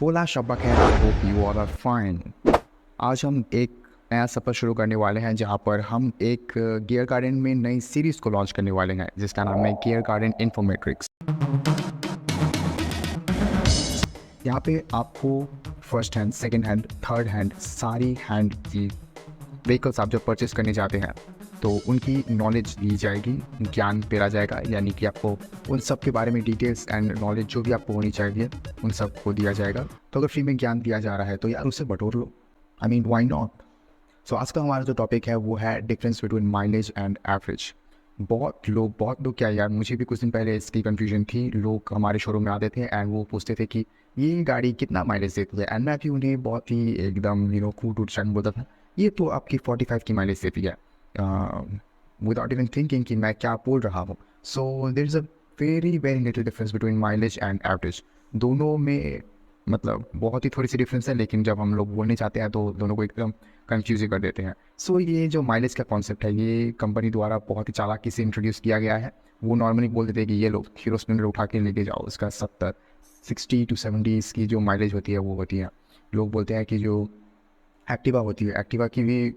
होला शब्बा खैर, I hope you all are fine. आज हम एक नया सफ़र शुरू करने वाले हैं जहां पर हम एक गियर गार्डन में नई सीरीज़ को लॉन्च करने वाले हैं जिसका नाम है गियर गार्डन इन्फोमेट्रिक्स। यहाँ पे आपको first hand, second hand, third hand, सारी हैंड की व्हीकल्स आप जब परचेस करने जाते हैं तो उनकी नॉलेज दी जाएगी, ज्ञान पेरा जाएगा, यानी कि आपको उन सब के बारे में डिटेल्स एंड नॉलेज जो भी आपको होनी चाहिए उन सब को दिया जाएगा। तो अगर फ्री में ज्ञान दिया जा रहा है तो यार उससे बटोर लो, आई मीन व्हाई नॉट। सो आज का हमारा जो टॉपिक है वो है difference between mileage and average. बहुत लोग क्या यार, मुझे भी कुछ दिन पहले इसकी कन्फ्यूजन थी। लोग हमारे शोरूम में आते थे एंड वो पूछते थे कि ये गाड़ी कितना माइलेज देती है, एंड मैं भी उन्हें बहुत ही एकदम कूट उट शन बोलता था, ये तो आपकी 45 की माइलेज देती है, विदाउट इवन थिंकिंग कि मैं क्या बोल रहा हूँ। So there is a very very little difference between mileage and average. दोनों में मतलब बहुत ही थोड़ी सी डिफरेंस है, लेकिन जब हम लोग बोलने चाहते हैं तो दोनों को एकदम कंफ्यूज कर देते हैं। सो ये जो माइलेज का कॉन्सेप्ट है ये कंपनी द्वारा बहुत ही चालाकी से इंट्रोड्यूस किया गया है। वो नॉर्मली बोल देते हैं कि ये लोग हीरो स्प्लेंडर उठा के लेके जाओ, इसका 60 to 70 की जो माइलेज होती है वो होती है। लोग बोलते हैं कि जो एक्टिवा होती है, एक्टिवा की भी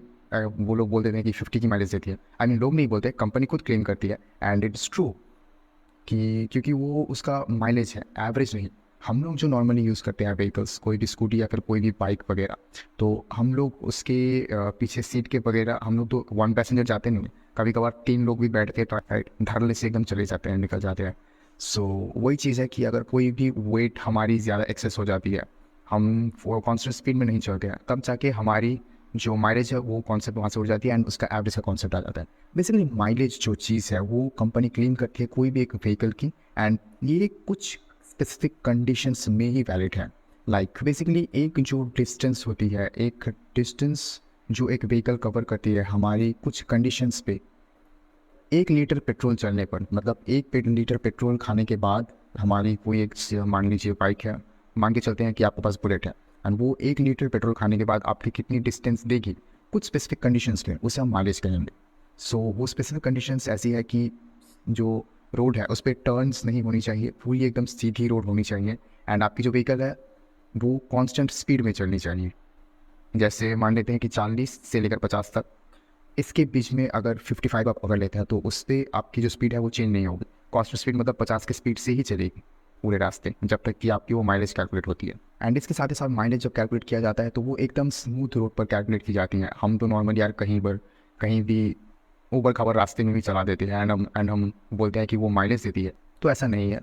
वो लोग बोल देते हैं कि 50 की माइलेज देती है। आई मीन लोग नहीं बोलते, कंपनी खुद क्लेम करती है एंड इट्स ट्रू कि क्योंकि वो उसका माइलेज है, एवरेज नहीं। हम लोग जो नॉर्मली यूज़ करते हैं व्हीकल्स, कोई भी स्कूटी या फिर कोई भी बाइक वगैरह, तो हम लोग उसके पीछे सीट के वगैरह हम लोग तो वन पैसेंजर जाते नहीं, कभी कभार 3 लोग भी बैठते हैं तो धरले से एकदम चले जाते हैं, निकल जाते हैं। सो वही चीज़ है कि अगर कोई भी वेट हमारी ज़्यादा एक्सेस हो जाती है, हम कॉन्स्टेंट स्पीड में नहीं चलते हैं, तब जाके हमारी जो माइलेज है वो कॉन्सेप्ट वहाँ से उड़ जाती है एंड उसका एवरेज का कॉन्सेप्ट आ जाता है। बेसिकली माइलेज जो चीज़ है वो कंपनी क्लेम करती है कोई भी एक व्हीकल की, एंड ये कुछ स्पेसिफिक कंडीशंस में ही वैलिड है। लाइक बेसिकली एक जो डिस्टेंस होती है, एक डिस्टेंस जो एक व्हीकल कवर करती है हमारी कुछ कंडीशंस पे, 1 लीटर पेट्रोल चलने पर, मतलब 1 लीटर पेट्रोल खाने के बाद हमारी कोई एक मान लीजिए बाइक है, मान के चलते हैं कि आपके पास बुलेट है, एंड वो 1 लीटर पेट्रोल खाने के बाद आपकी कितनी डिस्टेंस देगी कुछ स्पेसिफिक कंडीशंस पे, उसे हम माइलेज कहेंगे। सो वो स्पेसिफिक कंडीशंस ऐसी है कि जो रोड है उस पर टर्न्स नहीं होनी चाहिए, पूरी एकदम सीधी रोड होनी चाहिए, एंड आपकी जो व्हीकल है वो कांस्टेंट स्पीड में चलनी चाहिए। जैसे मान लेते हैं कि 40 से लेकर 50 तक, इसके बीच में अगर 55 आप पकड़ लेते हैं तो उस पर आपकी जो स्पीड है वो चेंज नहीं होगी। कांस्टेंट स्पीड मतलब 50 की स्पीड से ही चलेगी पूरे रास्ते, जब तक कि आपकी वो माइलेज कैलकुलेट होती है। एंड इसके साथ ही साथ माइलेज जब कैलकुलेट किया जाता है तो वो एकदम स्मूथ रोड पर कैलकुलेट की जाती है। हम तो नॉर्मली यार कहीं भी ऊबड़ खाबड़ रास्ते में भी चला देते हैं एंड हम बोलते हैं कि वो माइलेज देती है, तो ऐसा नहीं है।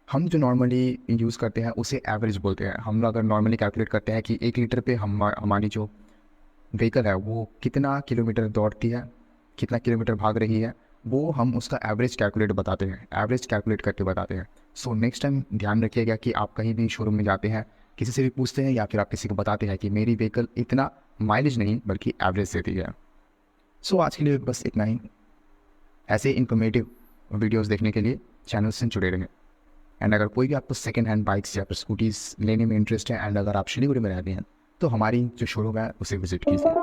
हम जो नॉर्मली यूज़ करते हैं उसे एवरेज बोलते हैं। हम अगर नॉर्मली कैलकुलेट करते हैं कि 1 लीटर पे हमारी जो व्हीकल है वो कितना किलोमीटर दौड़ती है, कितना किलोमीटर भाग रही है, वो हम उसका एवरेज कैलकुलेट बताते हैं, एवरेज कैलकुलेट करके बताते हैं। सो नेक्स्ट टाइम ध्यान रखिएगा कि आप कहीं भी शोरूम में जाते हैं, किसी से भी पूछते हैं या फिर आप किसी को बताते हैं कि मेरी व्हीकल इतना माइलेज नहीं बल्कि एवरेज देती है। सो आज के लिए बस इतना ही। ऐसे इन्फॉर्मेटिव वीडियोज़ देखने के लिए चैनल से जुड़े रहें। एंड अगर कोई भी आपको सेकेंड हैंड बाइक्स या फिर स्कूटीज़ लेने में इंटरेस्ट है एंड अगर आप शिलीगुड़ी में रहते हैं तो हमारी जो शोरूम है उसे विजिट कीजिए।